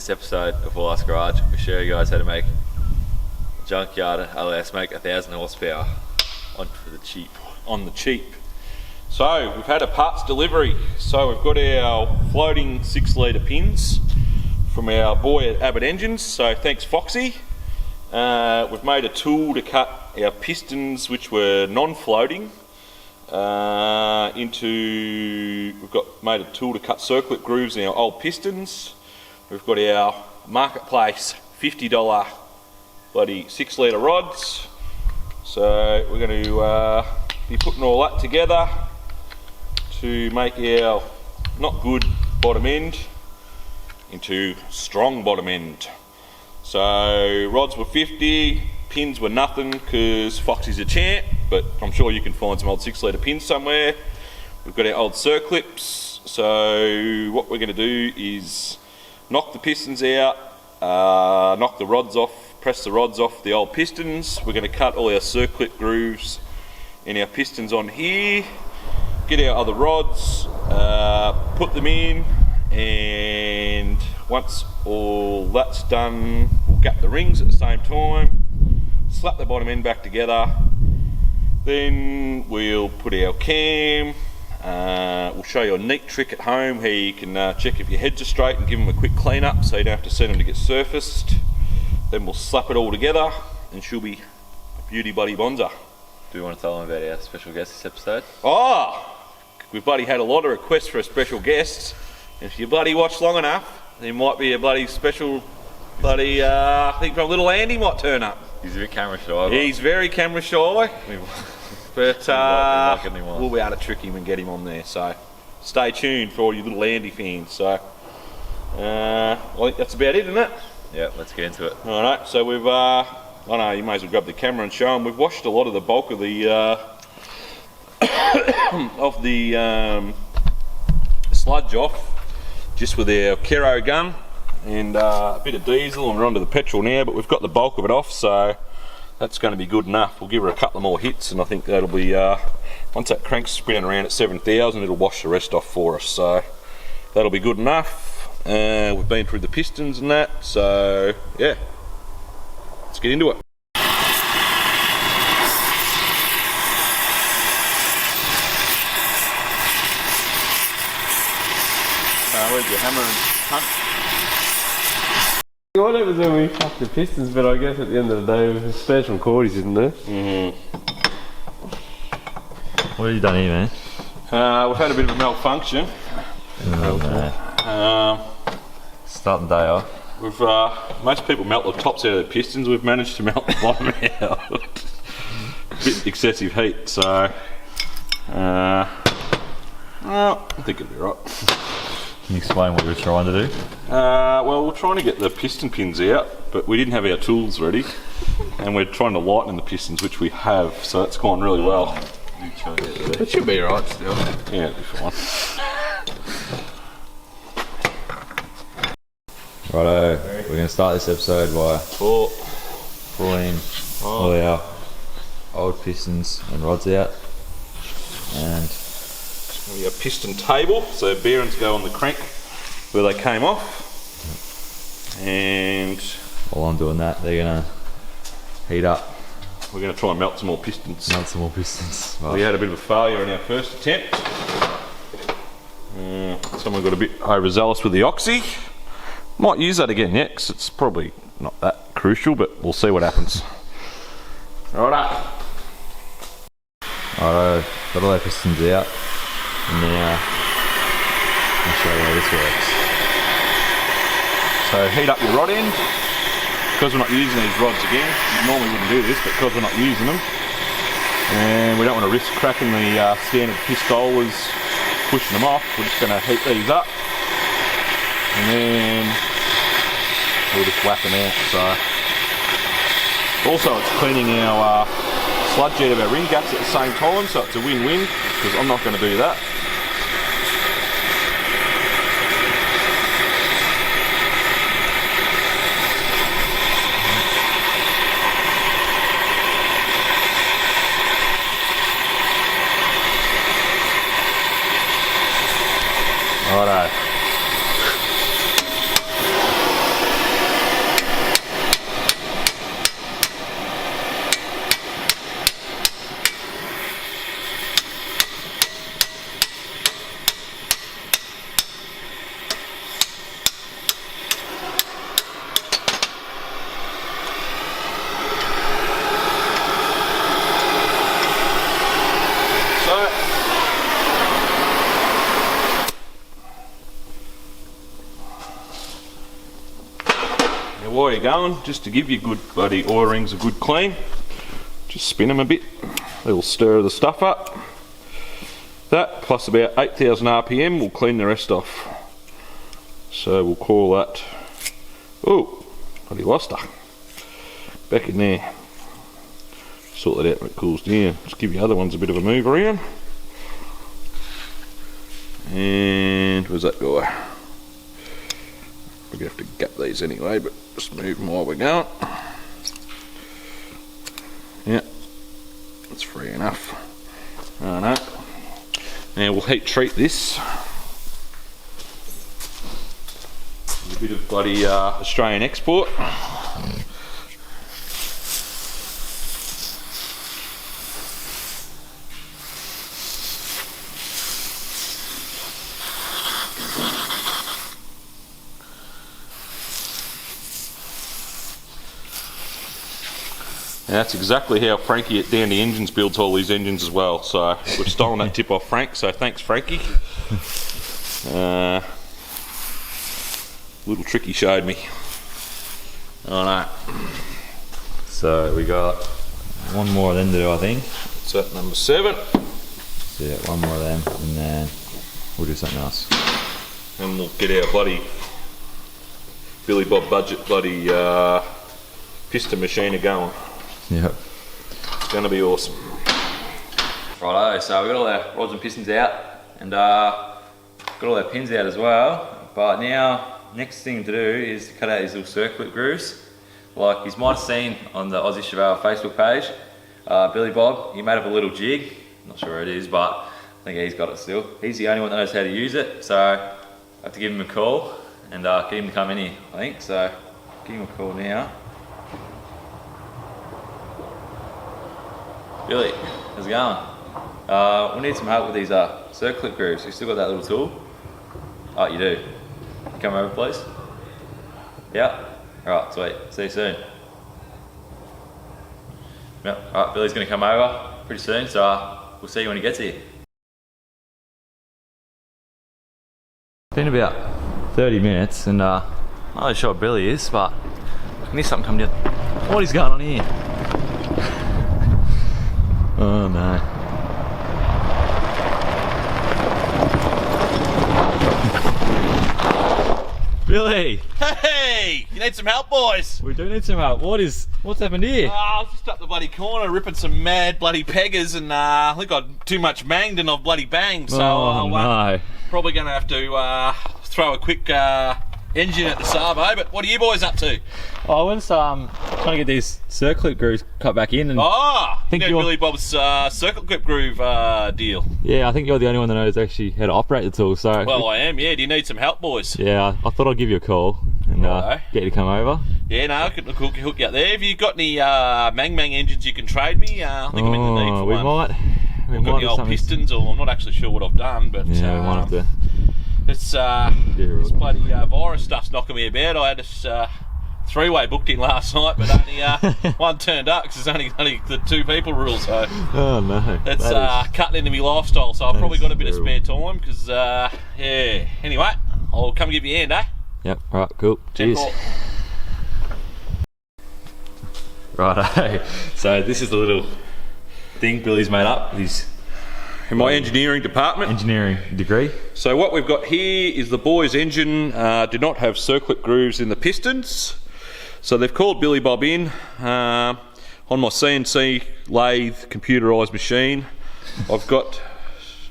this episode of Haulass Garage, we show you guys how to make junkyard Haulass make 1,000 horsepower on the cheap. So we've had a parts delivery. So we've got our floating 6 litre pins from our boy at Abbott Engines. So thanks Foxy. We've made a tool to cut our pistons, which were non-floating, made a tool to cut circlet grooves in our old pistons. We've got our marketplace $50 bloody 6 litre rods. So we're going to be putting all that together to make our not good bottom end into strong bottom end. So rods were 50, pins were nothing because Foxy's a champ, but I'm sure you can find some old 6 litre pins somewhere. We've got our old circlips. So what we're going to do is knock the pistons out, knock the rods off, press the rods off the old pistons. We're going to cut all our circlip grooves in our pistons on here, get our other rods, put them in, and once all that's done, we'll gap the rings at the same time, slap the bottom end back together, then we'll put our cam. We'll show you a neat trick at home how you can check if your heads are straight and give them a quick clean up so you don't have to send them to get surfaced. Then we'll slap it all together and she'll be a beauty buddy bonza. Do you want to tell them about our special guest this episode? Oh, we've bloody had a lot of requests for a special guest. If you bloody watch long enough, there might be a bloody special bloody, I think from little Andy might turn up. He's a bit camera shy. He's very camera shy. But we'll be able to trick him and get him on there, so stay tuned for all you little Andy fans. So I think that's about it, isn't it? Yeah, let's get into it. Alright, so we've, I know, you may as well grab the camera and show them. We've washed a lot of the bulk of the sludge off just with our Kero gun and a bit of diesel, and we're onto the petrol now, but we've got the bulk of it off, so that's going to be good enough. We'll give her a couple more hits and I think that'll be, once that crank's spinning around at 7,000, it'll wash the rest off for us, so that'll be good enough. We've been through the pistons and that, so yeah, let's get into it. Where's your hammer and hunt? What happens when we fuck the pistons, but I guess at the end of the day there's spares from Cordy's, isn't there? What have you done here, man? We've had a bit of a malfunction. Starting the day off. We've most people melt the tops out of the pistons. We've managed to melt the bottom out. A bit excessive heat, so well, I think it'll be right. Can you explain what we were trying to do? Well, we're trying to get the piston pins out, but we didn't have our tools ready, and we're trying to lighten the pistons, which we have, so it's gone really well. It should be right still. Yeah, it'll be fine. Righto, we're going to start this episode by pulling all our old pistons and rods out, and We have a piston table, so bearings go on the crank where they came off, and while I'm doing that, they're going to heat up. we're going to try and melt some more pistons. Melt some more pistons. Right. We had a bit of a failure in our first attempt. Someone got a bit overzealous with the oxy. Might use that again, yeah, because it's probably not that crucial, but we'll see what happens. Righto. Righto, got all our pistons out. And now, I'll show you how this works. So heat up your rod end. Because we're not using these rods again, we normally wouldn't do this, but because we're not using them, and we don't want to risk cracking the standard pistolas, pushing them off, we're just going to heat these up, and then we'll just whack them out. So also it's cleaning our sludge out of our ring gaps at the same time, so it's a win-win, because I'm not going to do that. Righto. while you're going, just to give you good bloody oil rings a good clean, just spin them a bit, a little stir of the stuff up. That plus about 8,000 RPM will clean the rest off. So we'll call that, oh, bloody lost her. Back in there. Sort that out when it cools down. Just give the other ones a bit of a move around. And where's that guy? We're going to have to gap these anyway, but just move them while we're going. Yeah, that's free enough. I know. Now we'll heat treat this. A bit of bloody Australian export. And that's exactly how Frankie at Down the Engines builds all these engines as well. So we've stolen that tip off Frank, so thanks Frankie. Little trick he showed me. Oh no. So we got one more of them to do, I think. That's that number 7. So yeah, one more of them and then we'll do something else. And we'll get our bloody Billy Bob budget bloody piston machine going. Yep. It's going to be awesome. Righto, so we've got all our rods and pistons out and got all our pins out as well. But now, next thing to do is to cut out these little circlip grooves. Like you might have seen on the Aussie Chevelle Facebook page, Billy Bob, he made up a little jig. Not sure where it is, but I think he's got it still. He's the only one that knows how to use it, so I have to give him a call and get him to come in here, I think. So, give him a call now. Billy, how's it going? We need some help with these circlip grooves. You still got that little tool? Oh, you do. Come over, please. Yeah. All right, sweet. See you soon. Yep. All right, Billy's going to come over pretty soon, so we'll see you when he gets here. It's been about 30 minutes, and I'm not really sure what Billy is, but I need something come down. What is going on here? Oh no. Billy! Hey! You need some help, boys? We do need some help. What's happened here? I was just up the bloody corner ripping some mad bloody peggers and I think I too much manged and I've bloody banged. So no. Probably going to have to throw a quick engine at the Savo, but what are you boys up to? I was trying to get these circlip grooves cut back in. And I think Billy Bob's circle clip groove deal. Yeah, I think you're the only one that knows actually how to operate the tool. So well, I am. Yeah. Do you need some help, boys? Yeah, I thought I'd give you a call and get you to come over. Yeah, no, I can hook you up there. Have you got any Mang engines you can trade me? I think I'm in the need for one. We've got the old Pistons, or I'm not actually sure what I've done, but yeah, we might have to. It's this bloody virus stuff's knocking me about. I had this three-way booked in last night, but only one turned up because there's only the 2 people rule. So oh no, it's cutting into my lifestyle. So I've probably got a bit of spare time because yeah. Anyway, I'll come give you a hand, eh? Yep. All right. Cool. Cheers. Righto. So this is the little thing Billy's made up. He's in my engineering department. Engineering degree. So what we've got here is the boys' engine did not have circlip grooves in the pistons. So they've called Billy Bob in on my CNC lathe computerised machine. I've got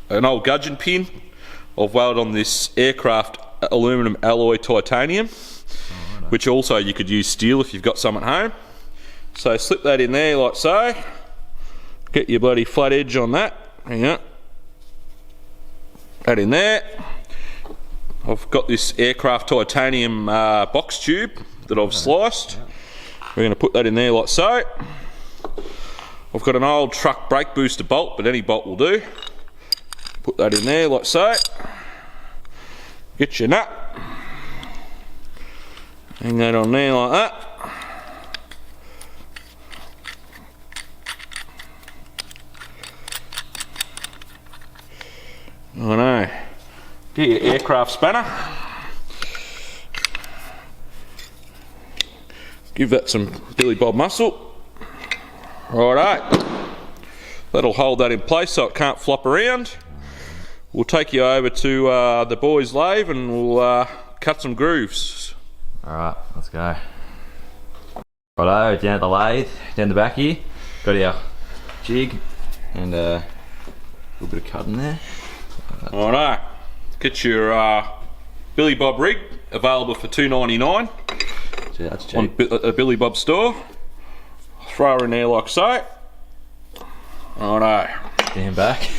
an old gudgeon pin. I've welded on this aircraft aluminium alloy titanium, which also you could use steel if you've got some at home. So slip that in there like so. Get your bloody flat edge on that. Hang on. That in there. I've got this aircraft titanium box tube that I've sliced. We're going to put that in there like so. I've got an old truck brake booster bolt, but any bolt will do. Put that in there like so. Get your nut. Hang that on there like that. I know. Get your aircraft spanner. Give that some Billy Bob muscle. Righto. That'll hold that in place so it can't flop around. We'll take you over to the boys' lathe and we'll cut some grooves. Alright, let's go. Righto, down at the lathe, down the back here, got our jig and a little bit of cutting there. Righto. Get your Billy Bob rig, available for $2.99 So that's cheap. on a Billy Bob store. Throw her in there like so. Righto. Stand back.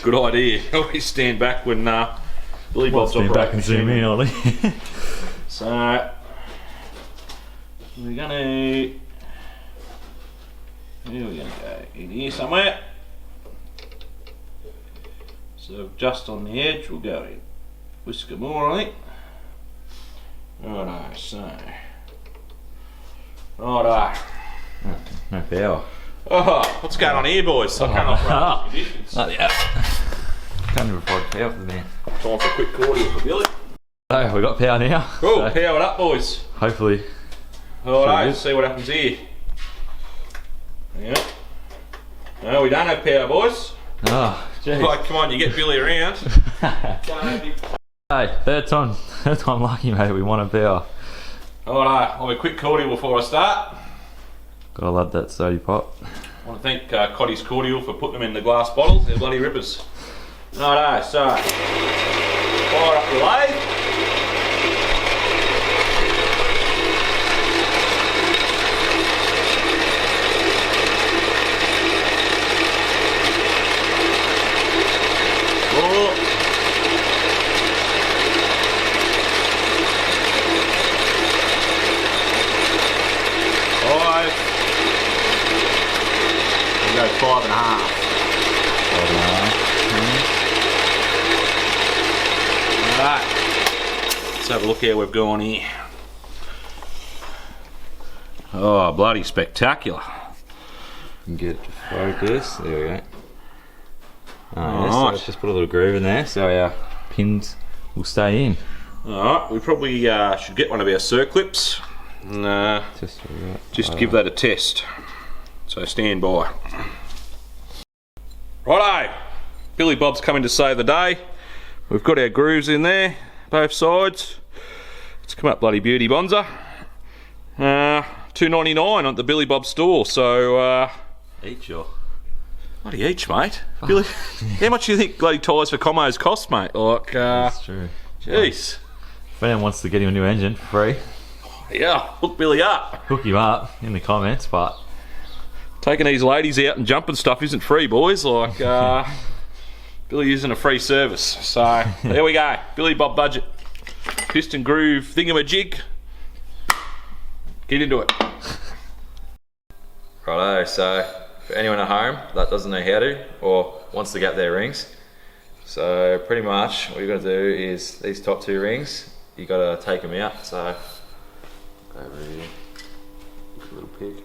Good idea. Always stand back when Billy Bob's Stand operating. back and zoom in, Ollie. So we're gonna go in here somewhere. So just on the edge we'll go in. Whisker more, I think. Righto, so righto. No power. Oh, what's going on here, boys? I can't operate these conditions. Not yet. Can't even provide power for the man. Time for a quick cordial for Billy. So we got power now. Cool, So power it up, boys. hopefully. Alright, good. see what happens here. Yeah. No, we don't have power, boys. Oh, jeez. Like, come on, you get Billy around. Hey, third time lucky, mate. We want a power. Alright, I'll be a quick cordial before I start. Gotta love that sody pot. I want to thank Cotty's Cordial for putting them in the glass bottles. They're bloody rippers. Righto, so fire up the lathe. Go 5.5. Alright, let's have a look how we've gone here. Oh, bloody spectacular. You can get it to focus. There we go. Oh, yes, so Alright. let's just put a little groove in there so our pins will stay in. Alright, we probably should get one of our circlips and just give that a test. So stand by. Righto, Billy Bob's coming to save the day. We've got our grooves in there, both sides. It's come up bloody beauty, Bonza. $2.99 at the Billy Bob store. So Each or? bloody each, mate. Billy, how much do you think bloody tyres for commos cost, mate? Like, That's true. jeez. If anyone wants to get him a new engine for free, Yeah, hook Billy up. hook you up in the comments, but Taking these ladies out and jumping stuff isn't free, boys. Like, Billy using a free service. So, there we go. Billy Bob budget. Piston groove thingamajig. Get into it. righto, so for anyone at home that doesn't know how to or wants to get their rings, so pretty much what you've got to do is these top two rings, you got to take them out. So go over here, a little pick.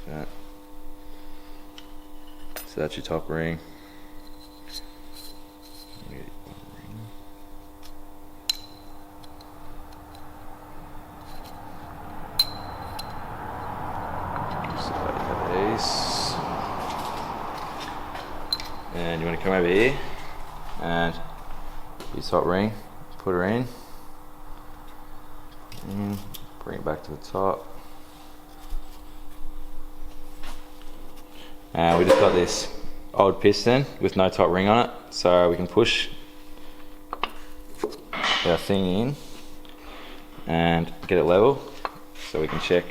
That. So that's your top ring. And you want to come over here and your top ring, put her in, and bring it back to the top. We just got this old piston with no top ring on it, so we can push our thing in and get it level so we can check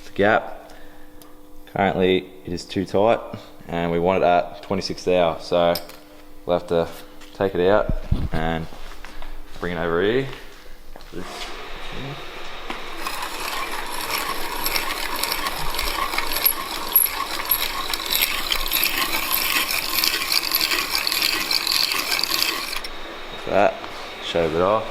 the gap. Currently it is too tight and we want it at 26th hour, so we'll have to take it out and bring it over here. That, shave it off.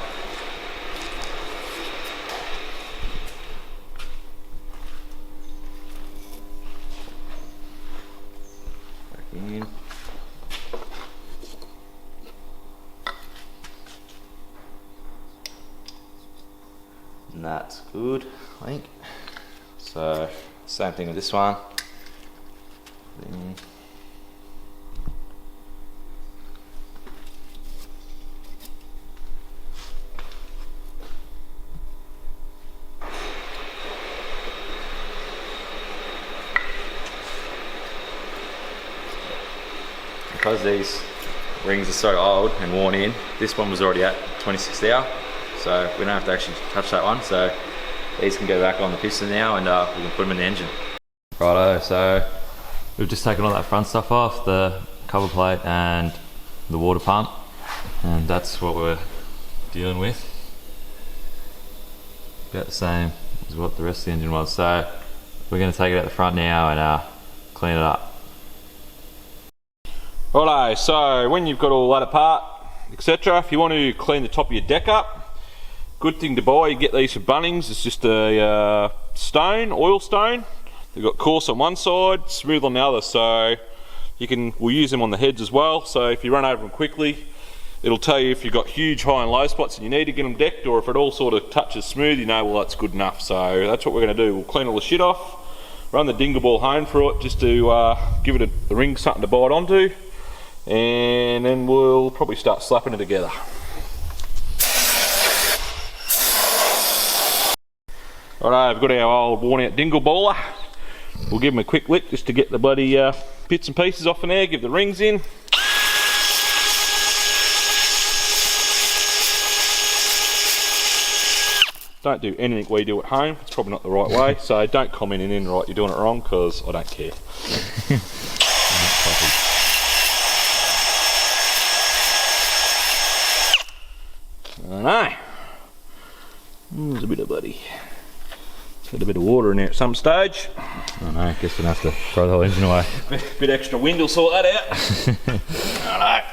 and that's good, I think. So same thing with this one. Because these rings are so old and worn in, this one was already at 26th hour, so we don't have to actually touch that one. So these can go back on the piston now, and we can put them in the engine. Righto, so we've just taken all that front stuff off, the cover plate and the water pump, and that's what we're dealing with. About the same as what the rest of the engine was. So we're going to take it out the front now and clean it up. Righto, so when you've got all that apart, etc., if you want to clean the top of your deck up, good thing to buy, you get these from Bunnings. It's just a stone, oil stone. They've got coarse on one side, smooth on the other, so we'll use them on the heads as well. So if you run over them quickly, it'll tell you if you've got huge high and low spots and you need to get them decked, or if it all sort of touches smooth, you know, well, that's good enough. So that's what we're going to do. We'll clean all the shit off, run the dingle ball home through it just to give it the ring something to bite onto, and then we'll probably start slapping it together. Alright, I've got our old worn out dingle baller. We'll give them a quick lick just to get the bloody bits and pieces off in there, give the rings in. Don't do anything we do at home, it's probably not the right way, so don't comment in right you're doing it wrong, because I don't care. I know. There's a bit of got a bit of water in there at some stage. I know, I guess we're going to have to throw the whole engine away. Bit extra wind will sort that out. I know.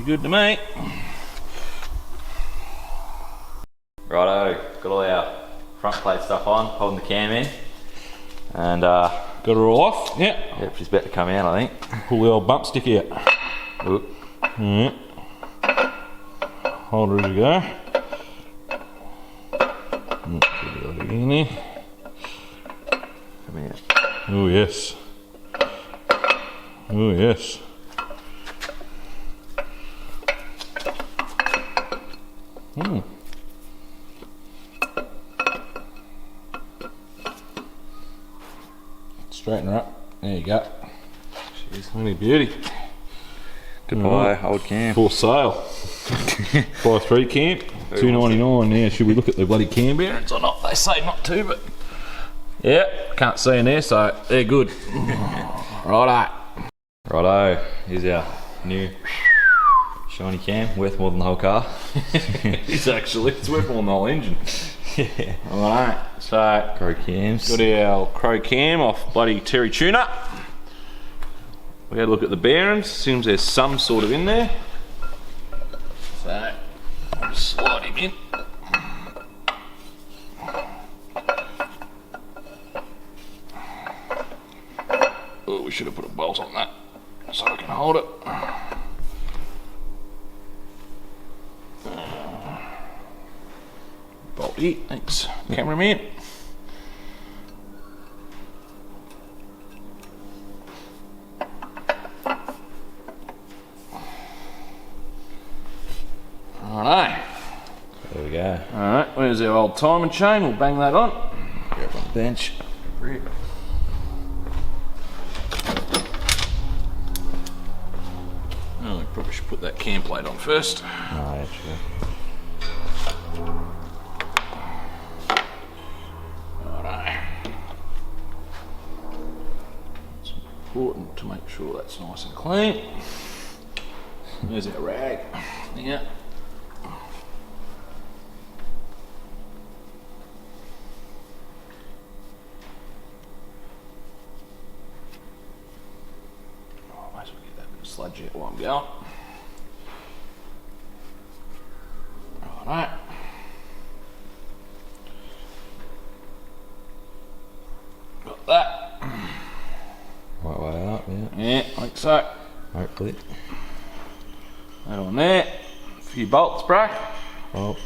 Good to me. Righto, got all our front plate stuff on, holding the cam in, and got it all off. Yep, she's about to come out, I think. Pull the old bump stick out. Oop. Yeah. Hold her as you go. Put it in there. Come out. Oh yes. Oh yes. Straighten her up. There you go. She's only a beauty. Goodbye, old cam. For sale. Buy 3 cam. $2.99 now. Should we look at the bloody cam bearings or not? They say not to, but yeah, can't see in there, so they're good. Righto. Righto, here's our new shiny cam, worth more than the whole car. It's actually, it's worth more than the whole engine. Yeah. Alright, so Crow cams. got our Crow cam off bloody Terry Tuner. We had a look at the bearings, seems there's some sort of in there. So I'll just slide him in. Oh, we should have put a bolt on that so I can hold it. Bolty, thanks, cameraman. Righto. There we go. Alright, where's our old timing chain? We'll bang that on. Grab on the bench. Oh, we probably should put that cam plate on first. Oh, yeah, sure. It's important to make sure that's nice and clean. There's our rag. Yeah. sludge out while I'm going. Right. Got that. Right way up, yeah. Yeah, like so. Hopefully. That on there. A few bolts, bro. Oh.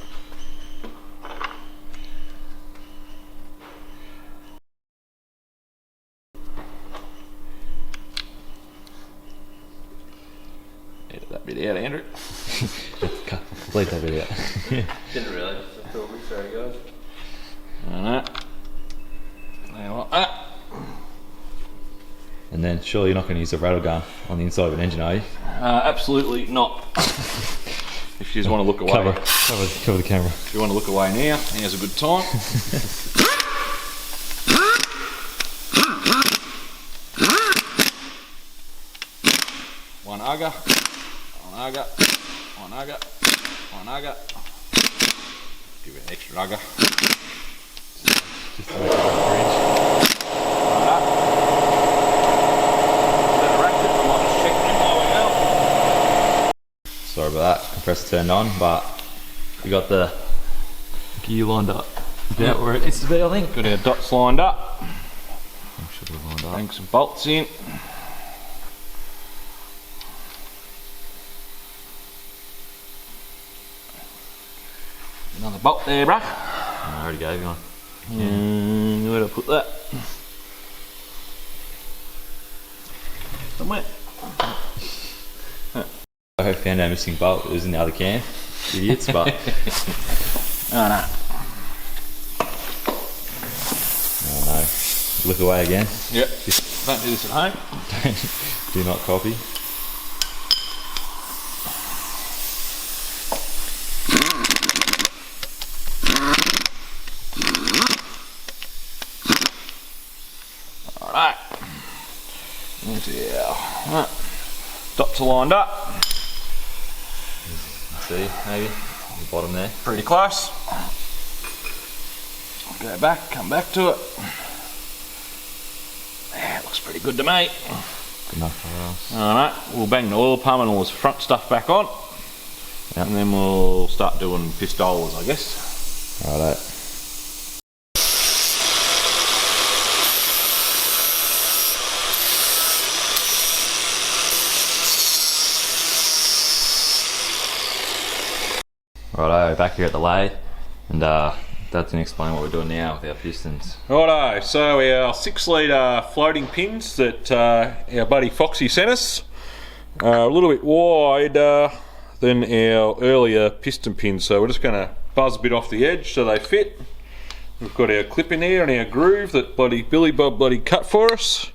Edit that bit out, Andrew. Bleed that bit out. Didn't really. I thought we sorry guys. Alright. There like that. And then surely you're not going to use a rattle gun on the inside of an engine, are you? Absolutely not. If you just want to look away. Cover the camera. If you want to look away now, now's a good time. One ugger, one ugger, one ugger, one ugger. Give it an extra ugger. Just to make it a bridge. Sorry about that, compressor turned on, but we got the gear lined up about where it needs to be, I think. Got our dots lined up. Should be lined up. Bring some bolts in. Another bolt there, bruh. I already gave you one. Where'd I put that? Somewhere. I found our missing bolt. It was in the other can. Idiots, but Oh no. oh no. Look away again. Yep. Don't do this at home. Do not copy. Alright. There's our dots are lined up. See, maybe on the bottom there. Pretty close. Go back, come back to it. Yeah, it looks pretty good to me. Good enough for us. Alright, we'll bang the oil pump and all this front stuff back on. Yep. And then we'll start doing pistolas, I guess. Righto. Righto, back here at the lathe, and Dad's gonna explain what we're doing now with our pistons. Righto, so our 6 litre floating pins that our buddy Foxy sent us are a little bit wider than our earlier piston pins, so we're just going to buzz a bit off the edge so they fit. We've got our clip in there and our groove that Billy Bob cut for us.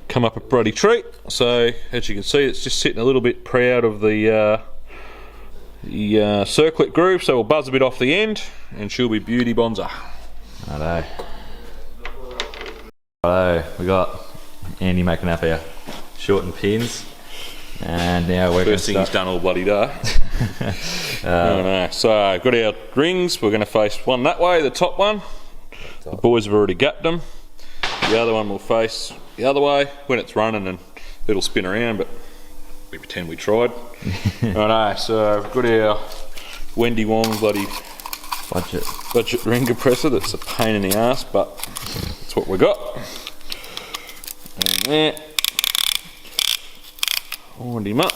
Come up a bloody treat. So as you can see, it's just sitting a little bit proud of the circlet groove, so we'll buzz a bit off the end and she'll be beauty bonza. Righto. Righto, we got Andy making up our shortened pins, and now we're First thing he's done all bloody day. Oh no. So got our rings, we're going to face one that way, the top one. The boys have already gapped them. The other one will face the other way when it's running, and it'll spin around, but we pretend we tried. Righto, so we've got our Wendy Wong bloody budget ring compressor that's a pain in the ass, but that's what we got. And there, wind him up.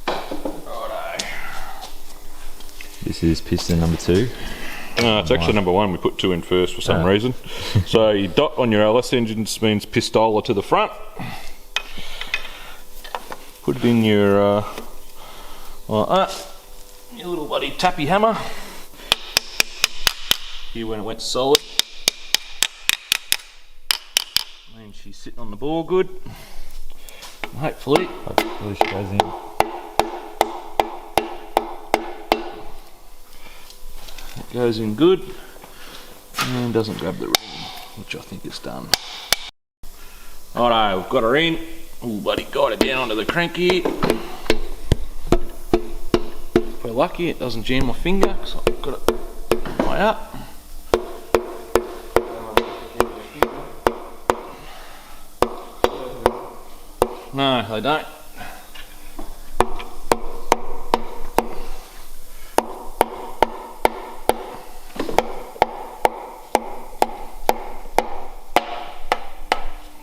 Righto. This is piston number 2. No, it's actually number 1. We put 2 in first for some reason. So your dot on your LS engine just means pistola to the front. Put it in your like that. Your little bloody tappy hammer. Here when it went solid. And she's sitting on the ball good. Hopefully. Hopefully she goes in. It goes in good and doesn't grab the ring, which I think it's done. Righto, we've got her in. Ooh, buddy, got it down onto the cranky. If we're lucky, it doesn't jam my finger because I've got it way up. No, they don't.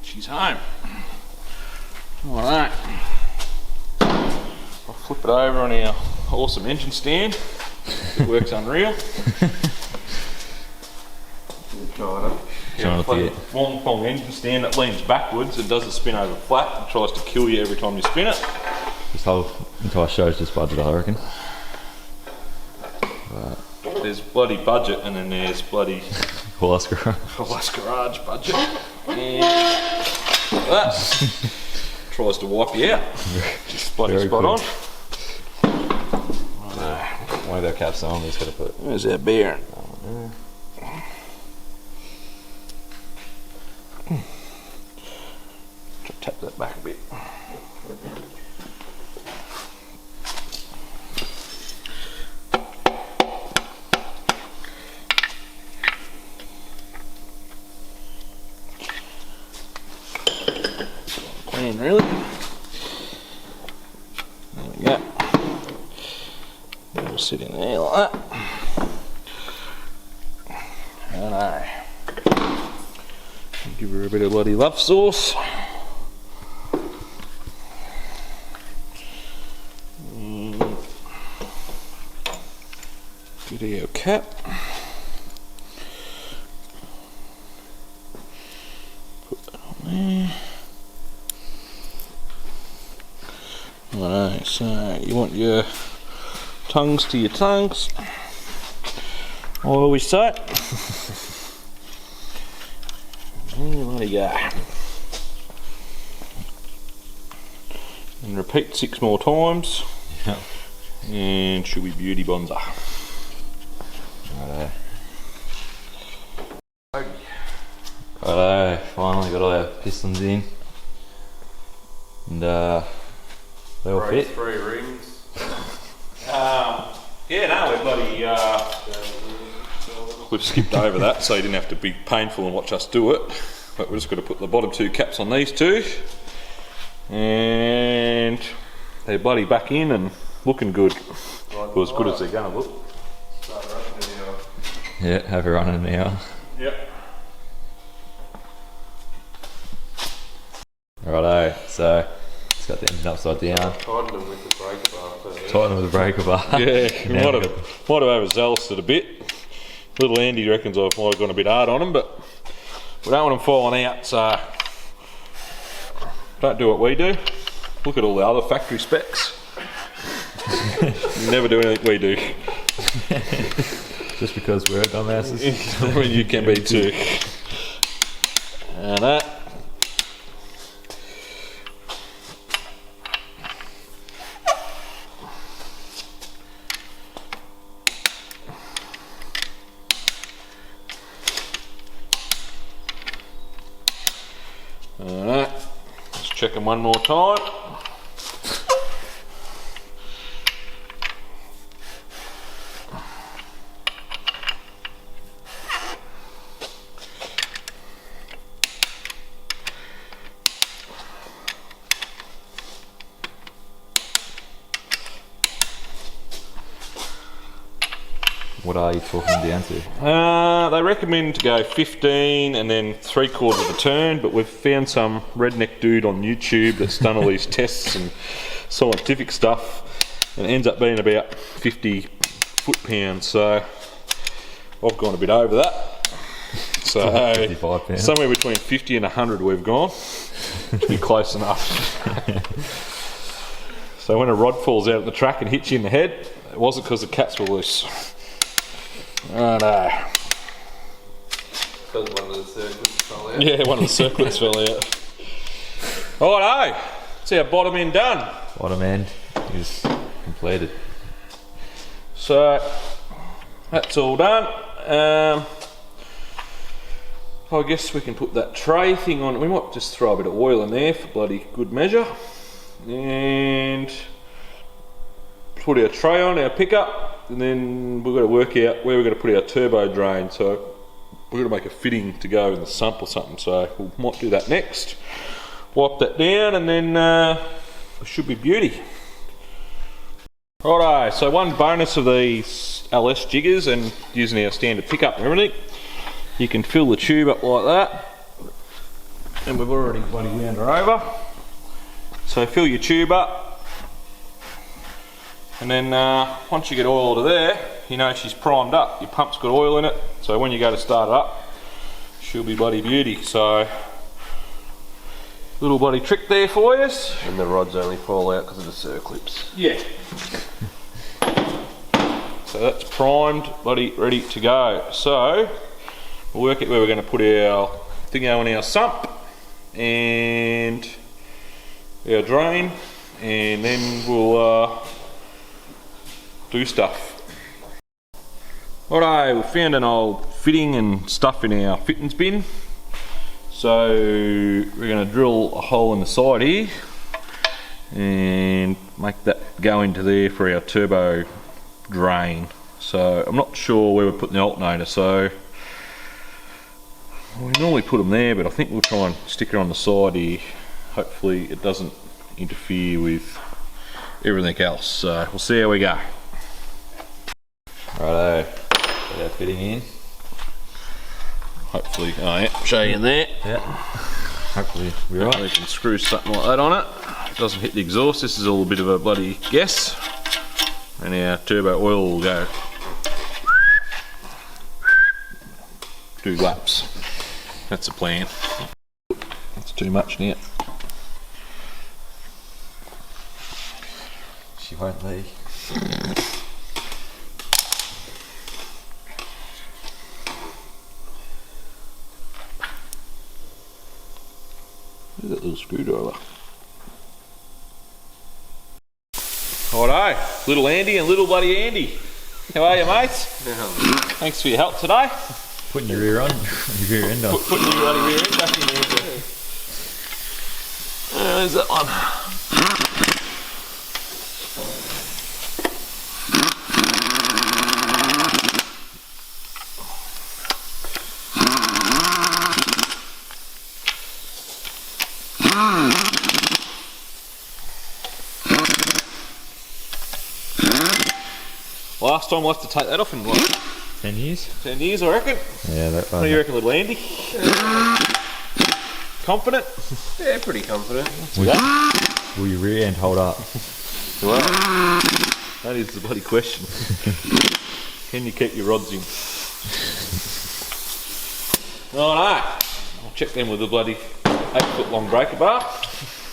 She's home. Alright. I'll flip it over on our awesome engine stand. It works unreal. Long pong engine stand that leans backwards and doesn't spin over flat and tries to kill you every time you spin it. This whole entire show's just budget, I reckon. There's bloody budget and then there's bloody Haulass garage. Haulass garage budget. And that tries to wipe you out. Just bloody Very spot quick. on. One of our caps on, we just gotta put. There's our bearing. Tap that back a bit. Clean, really. There we go. It'll sit in there like that. I know. Give her a bit of bloody love sauce. Video cap. Put that on there. Alright, so you want your tongues to your tongues. I always say. And let it go. And repeat 6 more times. Yep. And she'll be beauty bonza. Righto, finally got all our pistons in. And they all fit. 3 rings. Yeah, no, we're bloody. We've skipped over that, so you didn't have to be painful and watch us do it. But we're just going to put the bottom 2 caps on these 2, and they're bloody back in and looking good. Well, as good as they're going to look. Yeah, have it running now. Yep. Righto, so it's got the engine upside down. Tighten them with the breaker bar. Tighten them with the breaker bar. Yeah, we Now might we've have overzealous it a bit. Little Andy reckons I might have gone a bit hard on them, but we don't want them falling out, so don't do what we do. Look at all the other factory specs. You never do anything we do. Just because we're dumbasses. I mean, you can be too. And that. Alright, let's check them one more time. What are you talking down to? They recommend to go 15 and then 3/4 of a turn, but we've found some redneck dude on YouTube that's done all these tests and scientific stuff, and it ends up being about 50 foot-pounds. So I've gone a bit over that. So 55 pounds. somewhere between 50 and 100 we've gone. To be close enough. So when a rod falls out of the track and hits you in the head, it wasn't because the caps were loose. Oh no. Because one of the circuits fell out. Yeah, one of the circlets fell out. Righto, it's our bottom end done. Bottom end is completed. So that's all done. I guess we can put that tray thing on. We might just throw a bit of oil in there for bloody good measure. And put our tray on, our pickup, and then we've got to work out where we're going to put our turbo drain. So we're going to make a fitting to go in the sump or something, so we might do that next. wipe that down, and then it should be beauty. Righto, so one bonus of these LS jiggers and using our standard pickup and everything, you can fill the tube up like that, and we've already bloody wound her over. So fill your tube up, and then once you get oil to there, you know she's primed up. Your pump's got oil in it, so when you go to start it up, she'll be bloody beauty. So little bloody trick there for you. And the rods only fall out because of the circlips. Yeah. So that's primed, bloody ready to go. So we'll work out where we're going to put our thingo in our sump and our drain, and then we'll do stuff. Alright, we found an old fitting and stuff in our fittings bin. So we're going to drill a hole in the side here and make that go into there for our turbo drain. So I'm not sure where we're putting the alternator, so we normally put them there, but I think we'll try and stick her on the side here. Hopefully it doesn't interfere with everything else, so we'll see how we go. Righto, put our fitting in. Hopefully, oh yeah, show you in there. Yeah, hopefully we're right. We can screw something like that on it. It doesn't hit the exhaust. This is all a bit of a bloody guess. And our turbo oil will go 2 laps. That's the plan. That's too much now. She won't leave. Look at that little screwdriver. Righto, little Andy and little bloody Andy. How are you, mates? Thanks for your help today. Putting your rear on, your rear end on. Putting your bloody rear end back in there. There's that one. Last time we'll have to take that off in what? 10 years? 10 years, I reckon. Yeah, that What do you reckon, little Andy? Confident? Yeah, pretty confident. Will your rear end hold up? Well, that is the bloody question. Can you keep your rods in? Alright, I'll check them with the bloody 8-foot long breaker bar.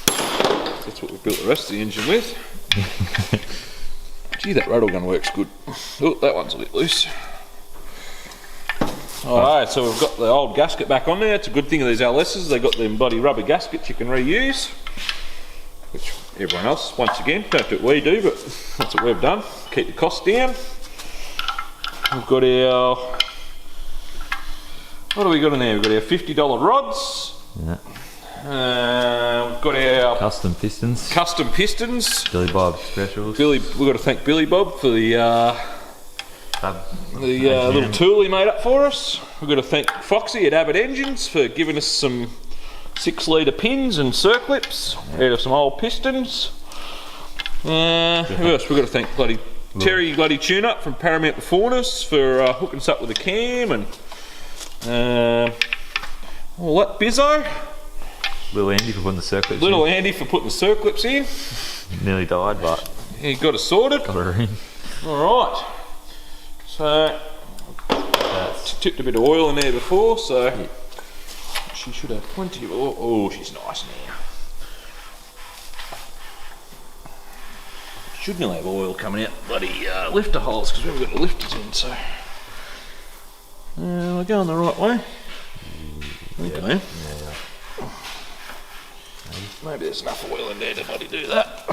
That's what we built the rest of the engine with. Gee, that rattle gun works good. Oh, that one's a bit loose. Alright, so we've got the old gasket back on there. It's a good thing of these LS's, they've got them bloody rubber gaskets you can reuse. Which everyone else, once again, don't do what we do, but that's what we've done. Keep the costs down. We've got our... What do we got in there? We've got our $50 rods. Yeah. We've got our Custom pistons. custom pistons. Billy Bob specials. We've got to thank Billy Bob for the little tool he made up for us. We've got to thank Foxy at Abbott Engines for giving us some 6-litre pins and circlips out of some old pistons. Who else? We've got to thank bloody Terry bloody Tune Up from Paramount Performance for hooking us up with a cam, and all that bizzo. Little Andy for putting the circlips Little in. Andy for putting the circlips in. Nearly died, but He got us sorted. got her in. Alright. So, tipped a bit of oil in there before, so she should have plenty of oil. Oh, she's nice now. Should nearly have oil coming out bloody lifter holes because we haven't got the lifters in, so. We're going the right way. Okay. Maybe there's enough oil in there to bloody do that.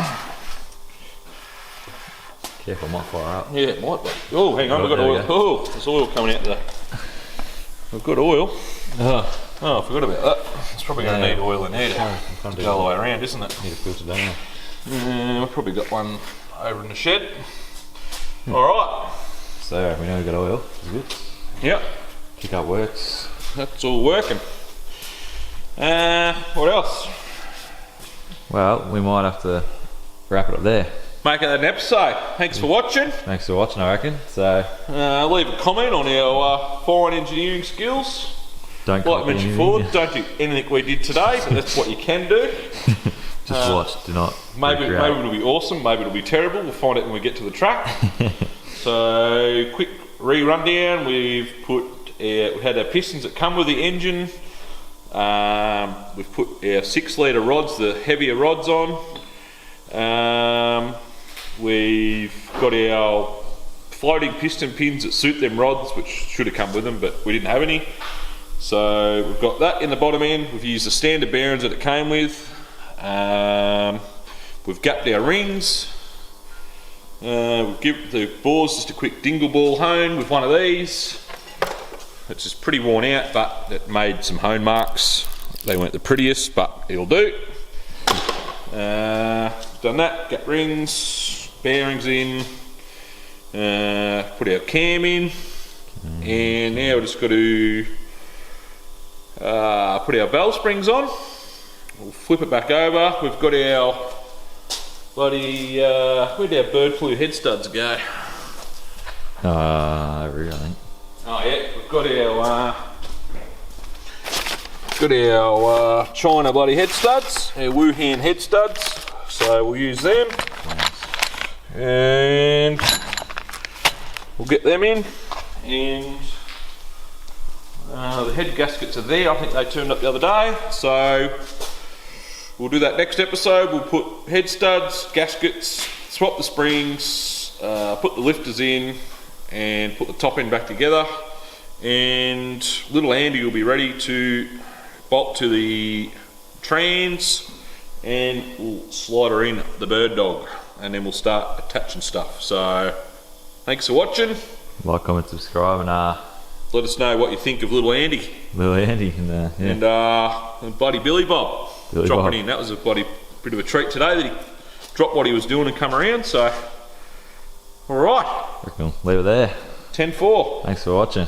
Careful, might fire up. Yeah, it might be. Oh, hang on, we've got There we oil. go. Oh, there's oil coming out there. We've got oil. Oh, I forgot about that. It's probably going to need oil in there to go all the way around, isn't it? Need to filter down. We've probably got one over in the shed. Alright. So we know we've got oil. It's good. Yep, Kick up works. that's all working. What else? well, we might have to wrap it up there. Make it an episode. Thanks for watching. Thanks for watching, I reckon. So Leave a comment on our fine engineering skills. don't Like I copy mentioned anything. before, don't do anything we did today, but that's what you can do. Just watch, do not Maybe recreate. it'll be awesome, maybe it'll be terrible. We'll find out when we get to the track. So, quick re-rundown. We've had our pistons that come with the engine. We've put our 6-litre rods, the heavier rods on. We've got our floating piston pins that suit them rods, which should have come with them, but we didn't have any. So we've got that in the bottom end. We've used the standard bearings that it came with. We've gapped our rings. We've given the bores just a quick dingle ball hone with one of these. It's just pretty worn out, but it made some hone marks. They weren't the prettiest, but it'll do. Done that, gap rings, bearings in, put our cam in, and now we've just got to put our valve springs on. We'll flip it back over. We've got our bloody, where'd our bird flu head studs go? Over here, I think. Oh yeah, we've got our China bloody head studs, our Wuhan head studs, so we'll use them. And we'll get them in, and the head gaskets are there. I think they turned up the other day, so we'll do that next episode. We'll put head studs, gaskets, swap the springs, put the lifters in, and put the top end back together, and little Andy will be ready to bolt to the trans, and we'll slide her in the bird dog, and then we'll start attaching stuff. So thanks for watching. Like, comment, subscribe, and Let us know what you think of little Andy little Andy and yeah. and bloody Billy Bob Billy dropping Bob. in. That was a bloody bit of a treat today that he dropped what he was doing and come around. So all right, We'll leave it there. 10-4. Thanks for watching.